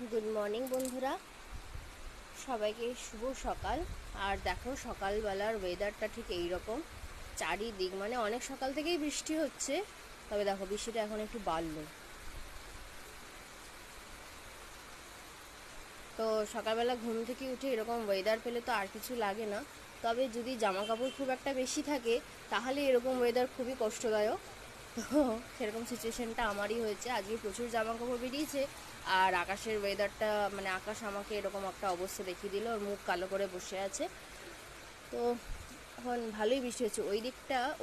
Good morning বন্ধুরা, সবাইকে শুভ সকাল। আর দেখো সকালবেলার ওয়েদারটা ঠিক এইরকম, চারিদিক মানে অনেক সকাল থেকেই বৃষ্টি হচ্ছে, তবে দেখো বৃষ্টিটা এখন একটু বাড়লো। তো সকালবেলা ঘুম থেকে উঠে এরকম ওয়েদার পেলে তো আর কিছু লাগে না, তবে যদি জামা কাপড় খুব একটা বেশি থাকে তাহলে এরকম ওয়েদার খুবই কষ্টদায়ক। তো সেরকম সিচুয়েশনটা আমারই হয়েছে, আজকে প্রচুর জামা কাপড় বেরিয়েছে। আর আকাশের ওয়েদারটা মানে আকাশ আমাকে এরকম একটা অবস্থা দেখিয়ে দিল, ওর মুখ কালো করে বসে আছে। তো এখন ভালোই বৃষ্টি হচ্ছে।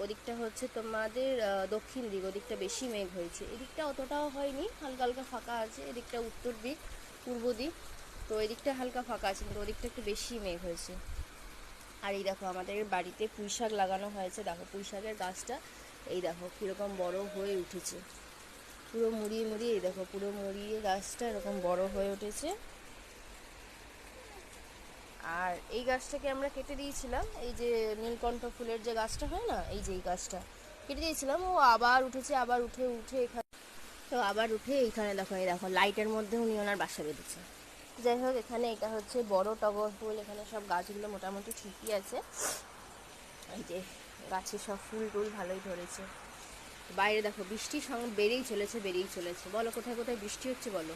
ওদিকটা হচ্ছে তোমাদের দক্ষিণ দিক, ওদিকটা বেশি মেঘ হয়েছে, এদিকটা অতটাও হয়নি, হালকা হালকা ফাঁকা আছে। এদিকটা উত্তর দিক, পূর্ব দিক, তো এদিকটা হালকা ফাঁকা আছে, কিন্তু ওদিকটা একটু বেশি মেঘ হয়েছে। আর এই দেখো আমাদের বাড়িতে পুঁই শাক লাগানো হয়েছে, দেখো পুঁই শাকের গাছটা এই দেখো কীরকম বড় হয়ে উঠেছে, পুরো মুড়িয়ে মুড়িয়ে, এই দেখো পুরো মুড়িয়ে গাছটা এরকম বড় হয়ে উঠেছে। আর এই গাছটাকে আমরা কেটে দিয়েছিলাম, এই যে নীলকণ্ঠ ফুলের যে গাছটা হয় না, এই যে এই গাছটা কেটে দিয়েছিলাম, ও আবার উঠেছে, আবার উঠে উঠে এখানে, তো আবার উঠে এইখানে দেখো, এই দেখো লাইটের মধ্যে উনি ওনার বাসা বেঁধেছে। যাই হোক, এখানে এটা হচ্ছে বড় টগর ফুল, এখানে সব গাছগুলো মোটামুটি ঠিকই আছে। এই যে গাছে সব ফুল টুল ভালোই ধরেছে। বাইরে দেখো বৃষ্টির সঙ্গে বেড়েই চলেছে। বলো কোথায় কোথায় বৃষ্টি হচ্ছে বলো।